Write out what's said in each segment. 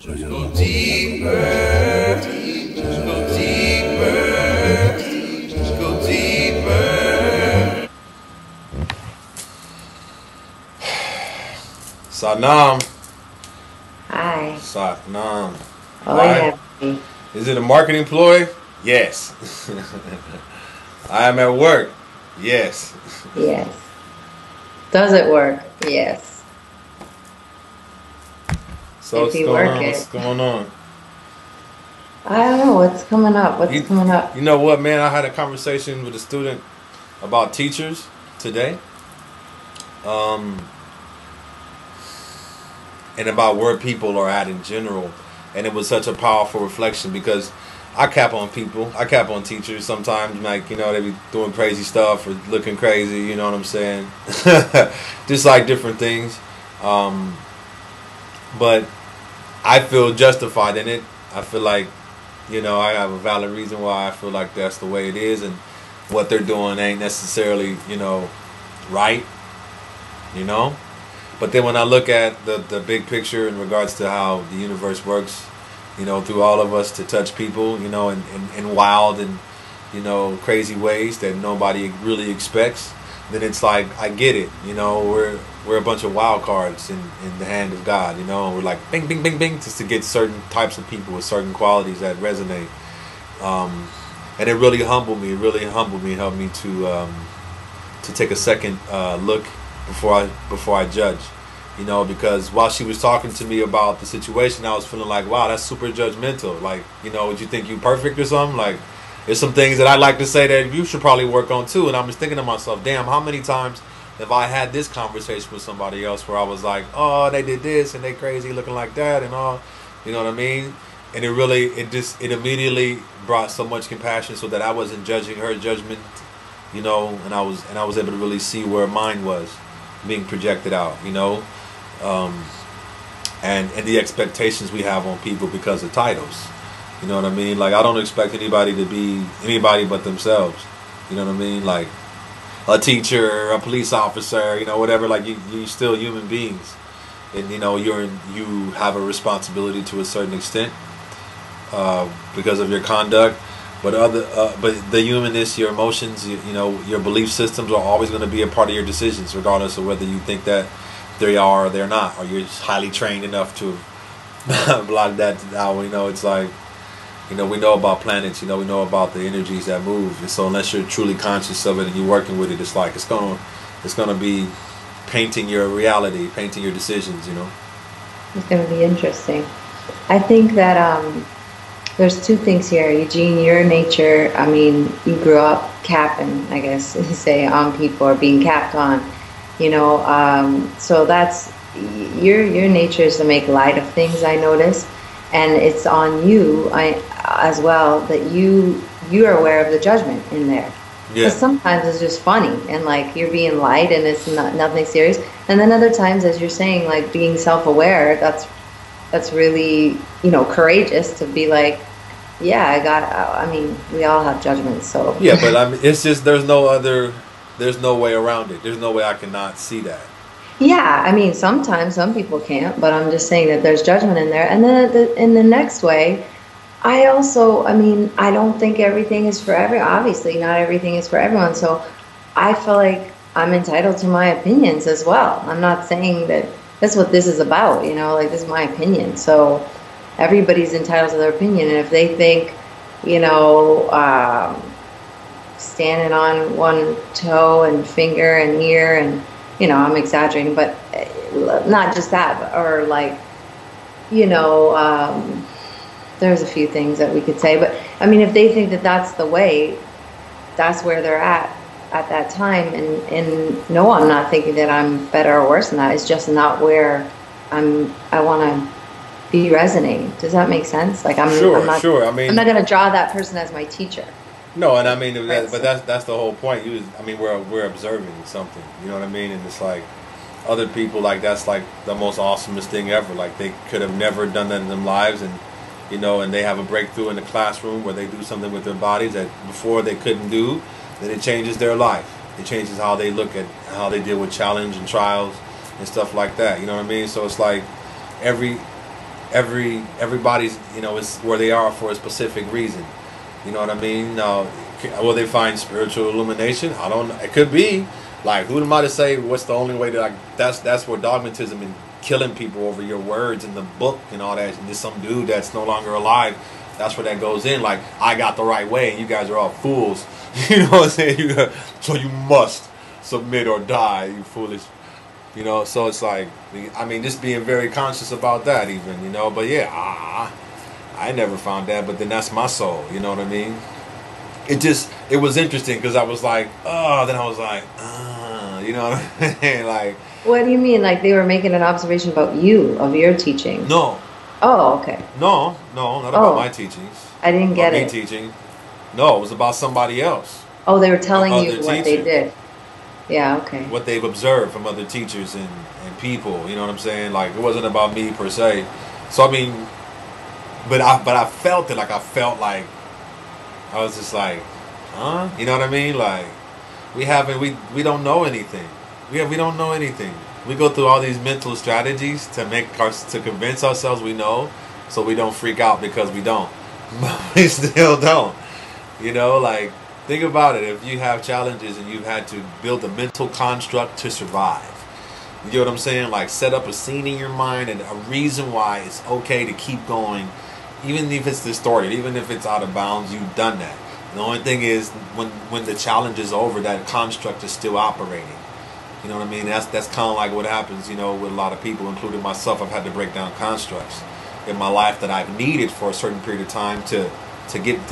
Just go deeper. Just go deeper. Just go deeper. Naam. Hi. Naam. Oh, yeah. Is it a marketing ploy? Yes. I am at work. Yes. Yes. Does it work? Yes. So what's going on? What's going on? I don't know. What's coming up? What's coming up? You know what, man? I had a conversation with a student about teachers today. And about where people are at in general. And it was such a powerful reflection because I cap on people. I cap on teachers sometimes. Like, you know, they be doing crazy stuff or looking crazy, you know what I'm saying? Just like different things. But I feel justified in it. I feel like, you know, I have a valid reason why I feel like that's the way it is. And what they're doing ain't necessarily, you know, right. You know? But then when I look at the big picture in regards to how the universe works, you know, through all of us to touch people, you know, in wild and, you know, crazy ways that nobody really expects, then it's like, I get it. You know, we're a bunch of wild cards in the hand of God, you know, and we're like bing, bing, bing, bing, just to get certain types of people with certain qualities that resonate. And it really humbled me. It really humbled me, helped me to take a second look before I judge, you know, because while she was talking to me about the situation, I was feeling like, wow, that's super judgmental. Like, you know, would you think you perfect or something? Like, there's some things that I'd like to say that you should probably work on too. And I'm just thinking to myself, damn, how many times have I had this conversation with somebody else where I was like, oh, they did this and they crazy looking like that and all, you know what I mean? And it immediately brought so much compassion so that I wasn't judging her judgment, you know, and I was able to really see where mine was being projected out, you know, and the expectations we have on people because of titles, you know what I mean? Like, I don't expect anybody to be anybody but themselves, you know what I mean? Like a teacher, a police officer, you know, whatever. Like you still human beings, and you know you have a responsibility to a certain extent because of your conduct. But the humanness, your emotions, you know, your belief systems are always going to be a part of your decisions, regardless of whether you think that they are or they're not, or you're just highly trained enough to block that out. You know, it's like, you know, we know about planets, you know, we know about the energies that move, and so unless you're truly conscious of it and you're working with it, it's like it's gonna be painting your reality, painting your decisions. You know, It's going to be interesting. I think that there's two things here. EuGene, your nature, I mean, you grew up capping, I guess you say, on people or being capped on, you know, so that's, your nature is to make light of things, I notice, and it's on you as well that you are aware of the judgment in there. yeah, Because sometimes it's just funny and like you're being light and it's nothing serious, and then other times, as you're saying, like being self-aware, that's really, you know, courageous to be like, yeah, I mean, we all have judgments, so. yeah. But I mean, it's just there's no way around it. There's no way I cannot see that. Yeah, I mean, sometimes some people can't, but I'm just saying that there's judgment in there. And then in the next way, I mean, I don't think everything is for everyone. Obviously, not everything is for everyone. So I feel like I'm entitled to my opinions as well. I'm not saying that that's what this is about, you know, like this is my opinion. So everybody's entitled to their opinion. And if they think, you know, standing on one toe and finger and ear and, you know, I'm exaggerating, but not just that, but, or like, you know, there's a few things that we could say, but I mean, if they think that that's the way, that's where they're at that time, and no, I'm not thinking that I'm better or worse than that. It's just not where I want to be resonating. Does that make sense? Like I'm not, sure. I mean, I'm not going to draw that person as my teacher. No, and I mean, but that's the whole point. I mean, we're observing something. You know what I mean? And it's like other people, like that's like the most awesomest thing ever. Like they could have never done that in their lives, and you know, and they have a breakthrough in the classroom where they do something with their bodies that before they couldn't do. Then it changes their life. It changes how they look at how they deal with challenge and trials and stuff like that. You know what I mean? So it's like every everybody's, is where they are for a specific reason. You know what I mean? Will they find spiritual illumination? I don't know. It could be. Like, who am I to say what's the only way to, like, that's where dogmatism and killing people over your words in the book and all that, and just some dude that's no longer alive, that's where that goes in. Like, I got the right way and you guys are all fools. You know what I'm saying? So you must submit or die, you foolish. So it's like, I mean, just being very conscious about that even, But yeah, I never found that, but then that's my soul, you know what I mean? It was interesting because I was like, oh, then I was like, you know what I mean? Like, what do you mean? Like they were making an observation about you, of your teaching? No. Oh, okay. No, not about my teachings. I didn't get it. Teaching. No, it was about somebody else. Oh, they were telling you what they did. Yeah, okay. What they've observed from other teachers and people, you know what I'm saying? Like, it wasn't about me per se. So I mean, but I felt it. Like, I felt like I was just like, huh? You know what I mean? Like, we don't know anything. We don't know anything. We go through all these mental strategies to convince ourselves we know, so we don't freak out because we don't. But we still don't. Like, think about it. If you have challenges and you've had to build a mental construct to survive, you get what I'm saying? Like, set up a scene in your mind and a reason why it's okay to keep going, even if it's distorted, even if it's out of bounds. You've done that. The only thing is, when the challenge is over, that construct is still operating. You know what I mean? That's kind of like what happens, with a lot of people, including myself. I've had to break down constructs in my life that I've needed for a certain period of time to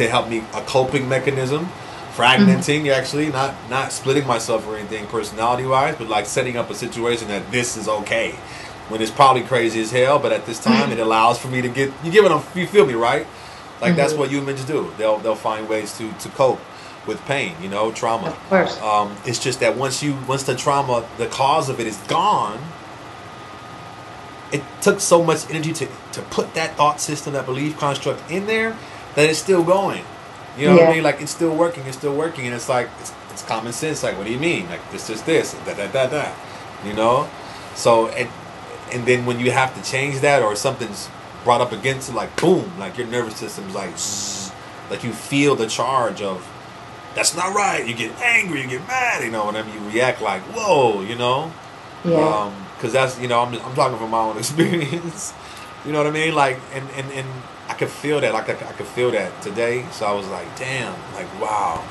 help me, a coping mechanism, fragmenting, actually, not splitting myself or anything personality wise, but like setting up a situation that this is okay when it's probably crazy as hell, but at this time it allows for me to you feel me, right? Like, that's what humans do. They'll find ways to cope with pain, trauma. Of course. It's just that once the trauma, the cause of it is gone, it took so much energy to put that thought system, that belief construct in there, that it's still going. You know what I mean? Like, it's still working, and it's like, it's common sense. Like, what do you mean? Like, it's just this, that. So, and then when you have to change that, or something's brought up against it, like, boom, like your nervous system's like, zzz, like you feel the charge of, that's not right. You get angry, you get mad, whenever you react like, whoa, Yeah. Because that's, I'm talking from my own experience. You know what I mean? Like, and I could feel that. Like, I could feel that today. So I was like, damn, like, wow,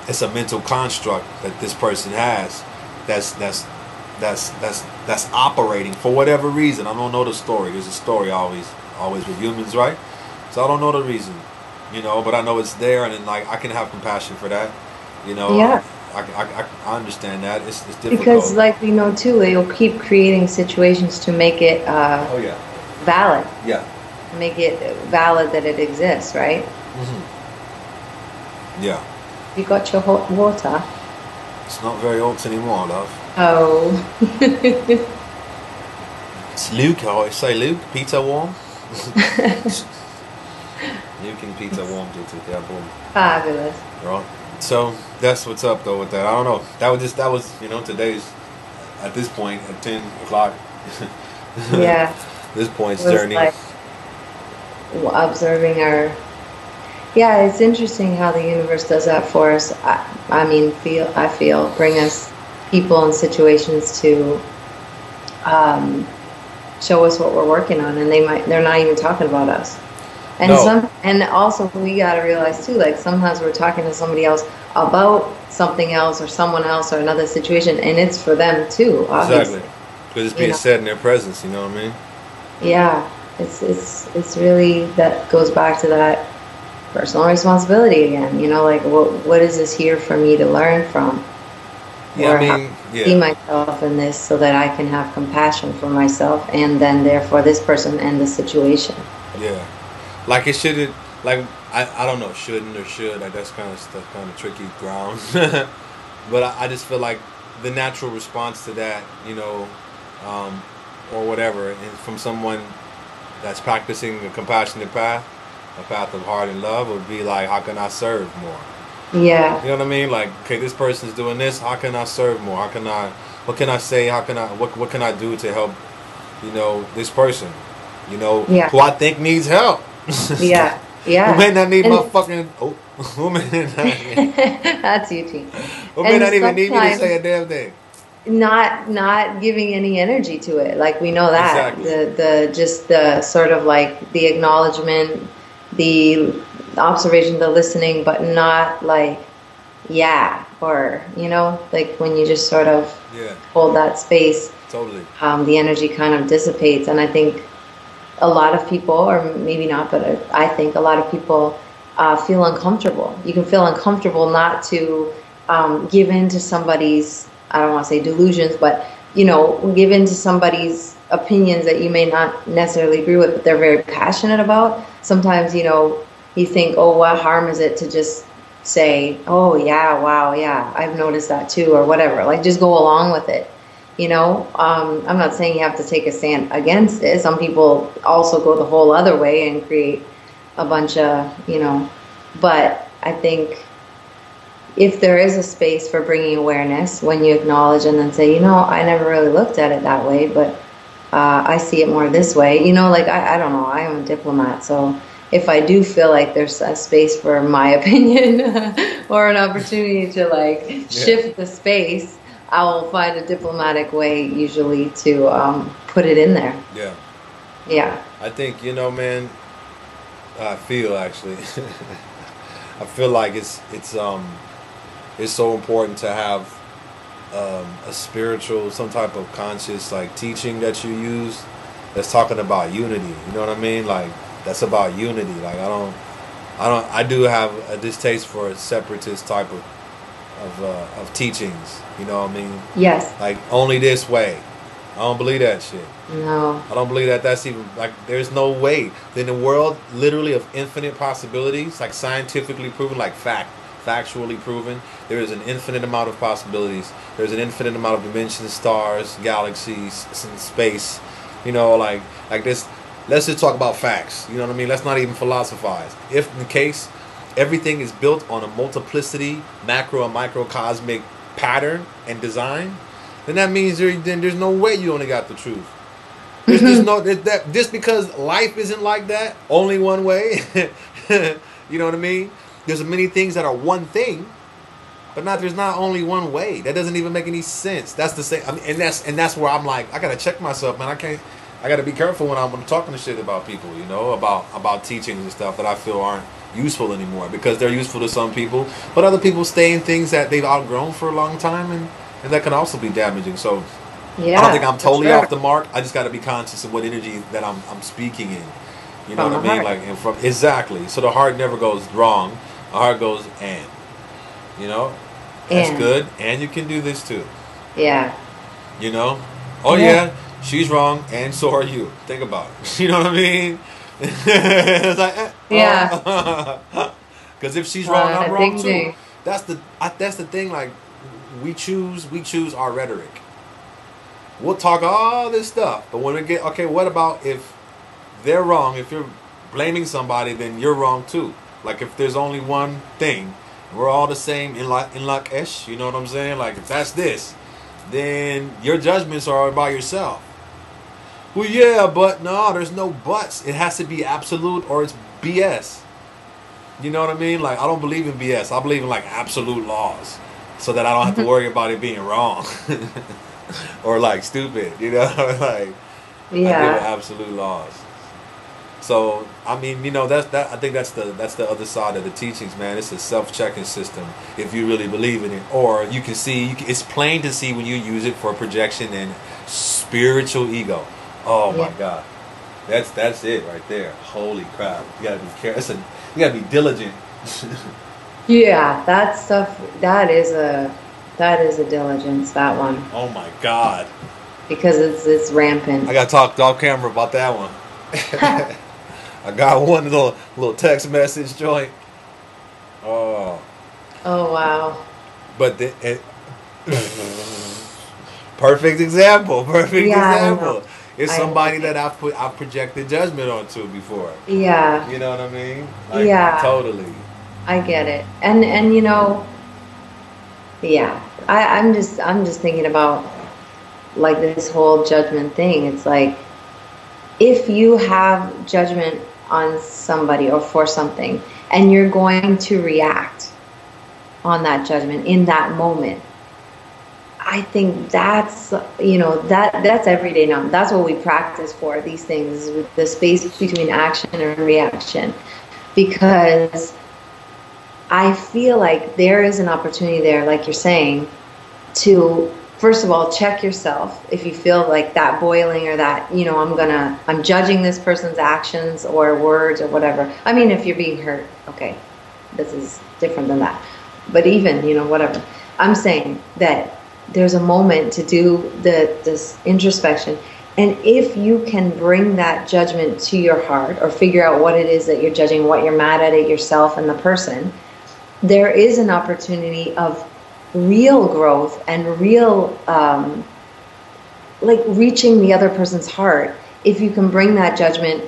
it's a mental construct that this person has. That's operating for whatever reason. I don't know the story. There's a story always with humans, right? So I don't know the reason. But I know it's there, and then, like, I can have compassion for that. Yeah. I understand that. It's difficult. Because, like, we know too, they'll keep creating situations to make it valid. Yeah. Make it valid that it exists, right? Mm-hmm. Yeah. You got your hot water? It's not very hot anymore, love. Oh. It's Luke. I always say, Luke, pizza warm. Luke and pizza warm, yeah, boom. Fabulous. Right. So that's what's up though with that. I don't know. That was today's, at this point at 10 o'clock. Yeah. This point's journey. Like observing our. Yeah, it's interesting how the universe does that for us. I feel bring us people and situations to show us what we're working on, and they're not even talking about us. And and also we got to realize too, like, sometimes we're talking to somebody else about something else or someone else or another situation, and it's for them too, obviously. Exactly, because it's being said in their presence. You know what I mean? Yeah, it's really, that goes back to that personal responsibility again. Like, what is this here for me to learn from? Yeah, See myself in this so that I can have compassion for myself, and then therefore this person and the situation. Yeah. Like, it shouldn't, like, I don't know, shouldn't or should, like, that's kind of tricky ground. But I just feel like the natural response to that, or whatever, and from someone that's practicing a compassionate path, a path of heart and love, would be like, how can I serve more? Yeah. You know what I mean? Like, okay, this person's doing this, how can I serve more? What can I say? What can I do to help, this person? you know, Yeah. who I think needs help. Yeah. Yeah. Who may not need And my fucking, who may not, that's EuGene. who may And not even need me to say sometimes a damn thing. not giving any energy to it. Like we know that Exactly. the just the sort of like the acknowledgement, the observation, the listening, but not like yeah, or you know, like when you just sort of Yeah, hold that space, totally. the energy kind of dissipates. And I think a lot of people, or maybe not, but I think a lot of people feel uncomfortable. You can feel uncomfortable not to give in to somebody's, I don't want to say delusions, but, you know, give in to somebody's opinions that you may not necessarily agree with, but they're very passionate about. Sometimes, you know, you think, oh, what harm is it to just say, oh, yeah, wow, yeah, I've noticed that too, or whatever. Like, just go along with it. You know, I'm not saying you have to take a stand against it. Some people also go the whole other way and create a bunch of, you know, but I think if there is a space for bringing awareness when you acknowledge and then say, you know, I never really looked at it that way, but I see it more this way. You know, like, I don't know, I am a diplomat, so if I do feel like there's a space for my opinion or an opportunity to like shift the space, I will find a diplomatic way usually to put it in there. Yeah. Yeah. I think, you know, man, I feel actually, I feel like it's so important to have a spiritual, some type of conscious like teaching that you use that's talking about unity. You know what I mean? Like that's about unity. Like I do have a distaste for a separatist type of teachings. You know what I mean? Yes. Like only this way. I don't believe that shit. No. I don't believe that that's even like there's no way. In the world literally of infinite possibilities, like scientifically proven, like factually proven, there is an infinite amount of possibilities. There's an infinite amount of dimensions, stars, galaxies, space. You know, like this. Let's just talk about facts. You know what I mean? Let's not even philosophize. If in case everything is built on a multiplicity, macro and microcosmic pattern and design, then that means there's no way you only got the truth. Just because life isn't like that, only one way. You know what I mean? There's many things that are one thing, but there's not only one way. That doesn't even make any sense. That's the same. I mean, and that's where I'm like, I gotta check myself, man. I gotta be careful when I'm talking to shit about people. You know, about teachings and stuff that I feel aren't useful anymore because they're useful to some people, but other people stay in things that they've outgrown for a long time, and that can also be damaging. So Yeah. I don't think I'm totally off the mark. I just got to be conscious of what energy that I'm speaking in. You know what I mean? Heart. Like, and from exactly. So the heart never goes wrong. The heart goes and. You know, that's good. And you can do this too. Yeah. You know. Oh yeah, she's wrong, and so are you. Think about it. You know what I mean? It's like, yeah. Because if she's wrong, I'm wrong too. Ding. That's the thing. Like, we choose our rhetoric. We'll talk all this stuff, but when we get okay, what about if they're wrong? If you're blaming somebody, then you're wrong too. Like if there's only one thing, we're all the same in luck ish. You know what I'm saying? Like if that's this, then your judgments are about yourself. Well, yeah, but no, there's no buts. It has to be absolute or it's BS. You know what I mean? Like I don't believe in BS. I believe in like absolute laws, so that I don't have to worry about it being wrong. Or like stupid, you know, like I deal with absolute laws. So I mean, you know, I think that's the other side of the teachings, man. It's a self-checking system if you really believe in it, or you can see it's plain to see when you use it for projection and spiritual ego. Oh my God, that's it right there. Holy crap! You gotta be careful. You gotta be diligent. Yeah, that stuff. That is a diligence, that one. Oh my God. Because it's rampant. I gotta talk off camera about that one. I got one little text message joint. Oh. Oh wow. But perfect example. Perfect example. It's somebody that I've projected judgment onto before. Yeah. You know what I mean? Like, totally. I get it. And you know, yeah, I'm just thinking about like this whole judgment thing. It's like if you have judgment on somebody or for something, and you're going to react on that judgment in that moment, I think that's, you know, that's everyday now. That's what we practice for, these things, with the space between action and reaction. Because I feel like there is an opportunity there, like you're saying, to, first of all, check yourself. If you feel like that boiling, or that, you know, I'm judging this person's actions or words or whatever. I mean, if you're being hurt, okay, this is different than that. But even, you know, whatever. I'm saying that there's a moment to do this introspection. And if you can bring that judgment to your heart, or figure out what it is that you're judging, what you're mad at yourself and the person, there is an opportunity of real growth and real, like, reaching the other person's heart, if you can bring that judgment,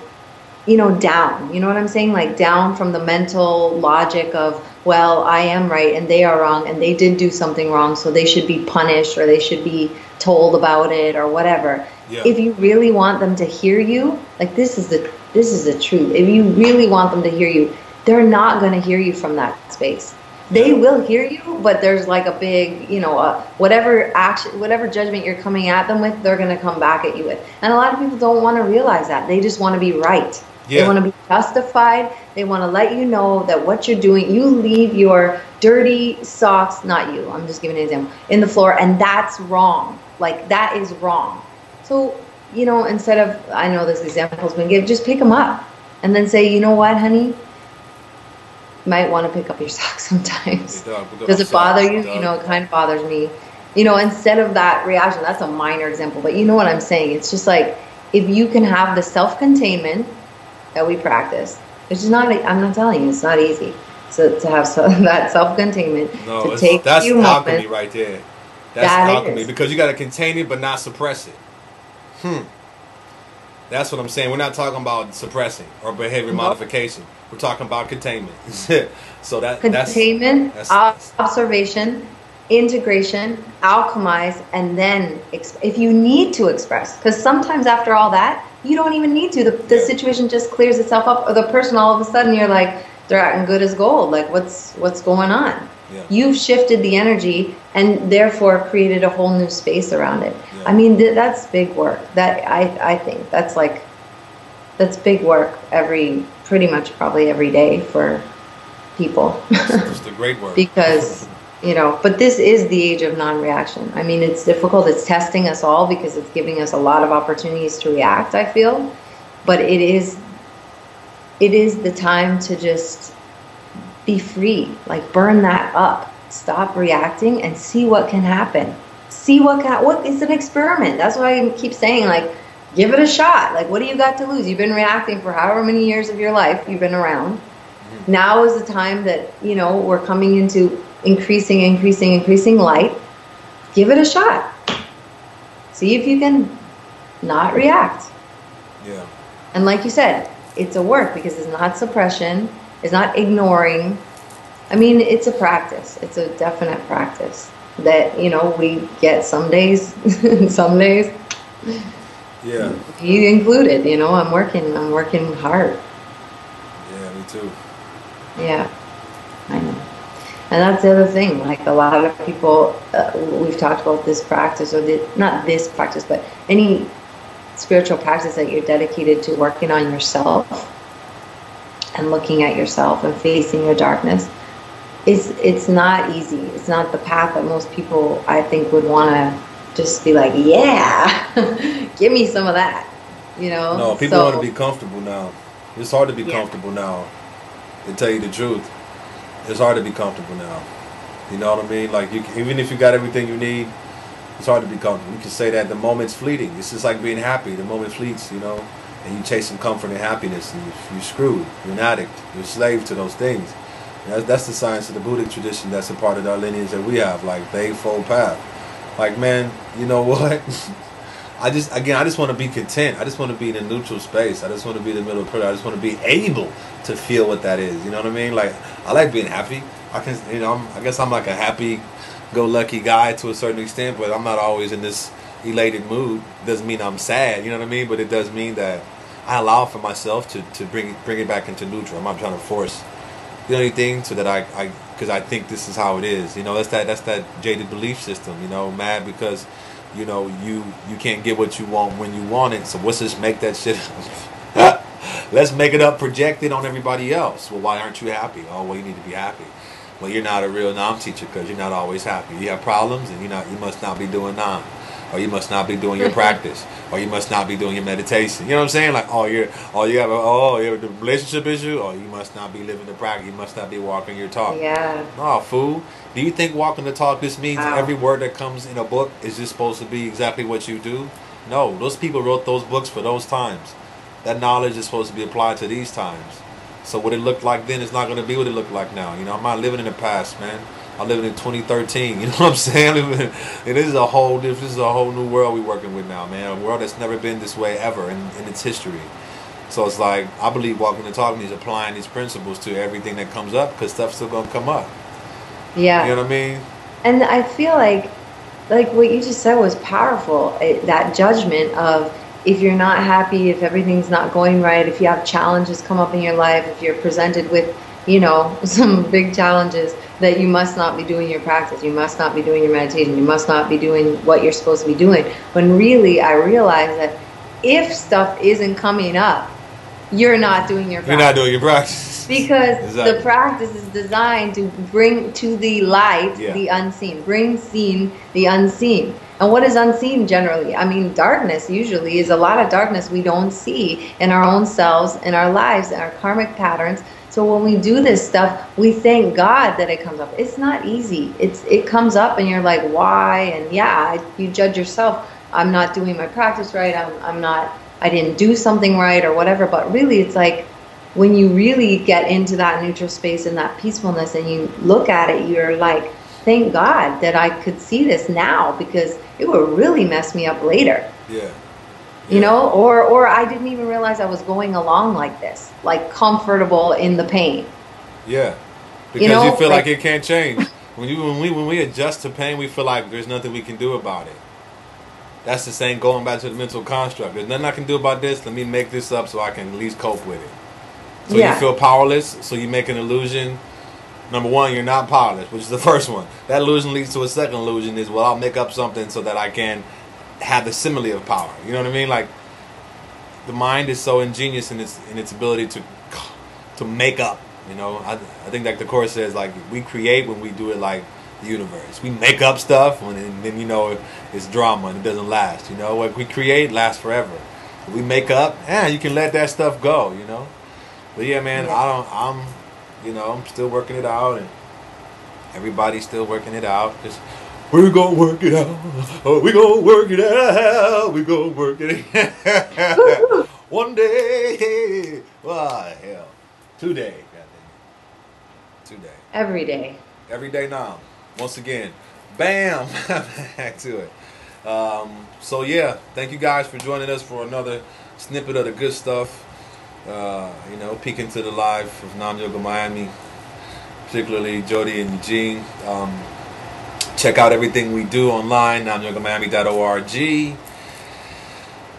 you know, down. You know what I'm saying? Like, down from the mental logic of, well, I am right and they are wrong, and they did do something wrong, so they should be punished, or they should be told about it, or whatever. Yeah. If you really want them to hear you, like, this is the truth. If you really want them to hear you, they're not going to hear you from that space. They will hear you, but there's like a big, you know, whatever action, whatever judgment you're coming at them with, they're going to come back at you with. And a lot of people don't want to realize that. They just want to be right. Yeah. They want to be justified. They want to let you know that what you're doing, you leave your dirty socks, not you, I'm just giving an example, in the floor, and that's wrong. Like, that is wrong. So, you know, instead of, I know this example's been given, just pick them up and then say, you know what, honey? Might want to pick up your socks sometimes. Does it bother you? You know, it kind of bothers me. You know, instead of that reaction, that's a minor example, but you know what I'm saying. It's just like, if you can have the self-containment that we practice, which is not, I'm not telling you, it's not easy. So to have that self-containment, to take that's a few alchemy moments, right there. That's alchemy, because you got to contain it but not suppress it. That's what I'm saying. We're not talking about suppressing or behavior modification. We're talking about containment. So containment, that's observation, integration, alchemize, and then if you need to express, because sometimes after all that, you don't even need to. The situation just clears itself up, or the person, all of a sudden, you're like, they're acting good as gold. Like, what's going on? Yeah. You've shifted the energy and therefore created a whole new space around it. Yeah. I mean, that's big work. That I think that's big work pretty much probably every day for people. It's the great work. Because, you know, but this is the age of non-reaction. I mean, it's difficult. It's testing us all because it's giving us a lot of opportunities to react, I feel. But it is the time to just be free, like, burn that up, stop reacting, and see what can happen. See what is an experiment. That's why I keep saying, like, give it a shot. Like, what do you got to lose? You've been reacting for however many years of your life you've been around. Mm-hmm. Now is the time that, you know, we're coming into increasing light. Give it a shot. See if you can not react. Yeah. And like you said, it's a work, because it's not suppression. It's not ignoring. I mean, it's a practice. It's a definite practice that, you know, we get some days, some days. Yeah. You included, you know, I'm working hard. Yeah, me too. Yeah, I know. And that's the other thing. Like, a lot of people, we've talked about this practice, or not this practice, but any spiritual practice that you're dedicated to working on yourself and looking at yourself and facing your darkness, it's not easy. It's not the path that most people, I think, would want to just be like, yeah, give me some of that, you know? No, people want to be comfortable now. It's hard to be comfortable now, to tell you the truth. It's hard to be comfortable now. You know what I mean? Like, even if you got everything you need, it's hard to be comfortable. You can say that the moment's fleeting. It's just like being happy. The moment fleets, you know, and you chasing comfort and happiness, and you're screwed. You're an addict. You're a slave to those things. That's the science of the Buddhic tradition. That's a part of our lineage that we have, like the Eightfold Path. Like, man, you know what? I just want to be content. I just want to be in a neutral space. I just want to be in the middle of prayer. I just want to be able to feel what that is. You know what I mean? Like, I like being happy. I can, you know, I guess I'm like a happy-go-lucky guy to a certain extent, but I'm not always in this elated mood. Doesn't mean I'm sad. You know what I mean? But it does mean that I allow for myself to bring it back into neutral. I'm not trying to force anything so that because I think this is how it is. You know, that's that jaded belief system. You know, mad because, you know, you can't get what you want when you want it. So let's just make that shit. Let's make it up, project it on everybody else. Well, why aren't you happy? Oh, well, you need to be happy. Well, you're not a real Naam teacher because you're not always happy. You have problems, and you must not be doing Naam, or you must not be doing your practice, or you must not be doing your meditation. You know what I'm saying? Like, you have a relationship issue, or you must not be living the practice. You must not be walking your talk. Yeah. No, fool. Do you think walking the talk just means every word that comes in a book is just supposed to be exactly what you do? No, those people wrote those books for those times. That knowledge is supposed to be applied to these times. So what it looked like then is not going to be what it looked like now. You know, I'm not living in the past, man. I'm living in 2013. You know what I'm saying? And this is a whole new world we're working with now, man. A world that's never been this way ever in its history. So it's like, I believe walking the talk means applying these principles to everything that comes up, because stuff's still going to come up. Yeah. You know what I mean? And I feel like what you just said was powerful. That judgment of, if you're not happy, if everything's not going right, if you have challenges come up in your life, if you're presented with, you know, some big challenges, that you must not be doing your practice, you must not be doing your meditation, you must not be doing what you're supposed to be doing. When really I realize that if stuff isn't coming up, you're not doing your practice. You're not doing your practice. Because exactly. The practice is designed to bring to the light the unseen, bring seen the unseen. And what is unseen generally? I mean, darkness usually is a lot of darkness we don't see in our own selves, in our lives, in our karmic patterns. So when we do this stuff, we thank God that it comes up. It's not easy. It comes up and you're like, why? And you judge yourself. I'm not doing my practice right. I didn't do something right or whatever. But really, it's like when you really get into that neutral space and that peacefulness and you look at it, you're like, thank God that I could see this now, because it would really mess me up later. Yeah. You know, or I didn't even realize I was going along like this, like comfortable in the pain. Yeah. Because you feel like it can't change. When we adjust to pain, we feel like there's nothing we can do about it. That's the same, going back to the mental construct. There's nothing I can do about this. Let me make this up so I can at least cope with it. So you feel powerless, so you make an illusion. Number one, you're not powerless, which is the first one. That illusion leads to a second illusion is, well, I'll make up something so that I can have the simile of power. You know what I mean? Like, the mind is so ingenious in its ability to make up. You know, I think like the Course says, like, we create when we do it like the universe. We make up stuff and then, you know, it's drama and it doesn't last. You know, what we create lasts forever. If we make up, you can let that stuff go, you know. But yeah, man, I'm still working it out, and everybody's still working it out. We're gonna work it out. Oh, we're gonna work it out. We're gonna work it out. One day. Why, hell. Today, goddamn. Today. Every day. Every day now. Once again. Bam! Back to it. So yeah, thank you guys for joining us for another snippet of the good stuff. You know, peek into the life of Naam Yoga Miami, particularly Jodi and EuGene. Check out everything we do online, naamyogamiami.org.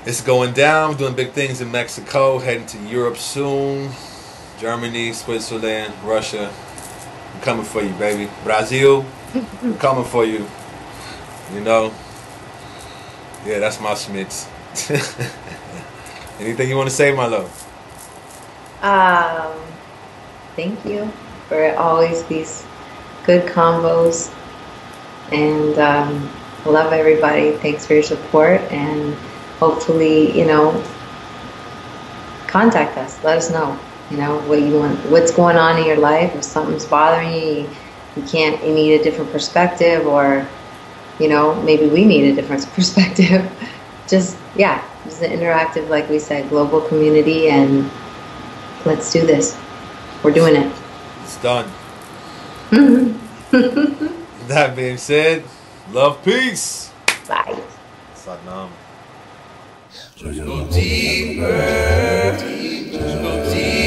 It's going down. We're doing big things in Mexico, heading to Europe soon, Germany, Switzerland, Russia. I'm coming for you, baby. Brazil, I'm coming for you. You know, yeah, that's my schmitz. Anything you want to say, my love? Thank you for always these good combos, and love everybody. Thanks for your support, and hopefully, you know, contact us. Let us know, you know, what you want, what's going on in your life. If something's bothering you, you need a different perspective, or, you know, maybe we need a different perspective. Just an interactive, like we said, global community, and let's do this. We're doing it. It's done. That being said, love, peace. Bye. Satnam. Just go deeper. Just go deeper.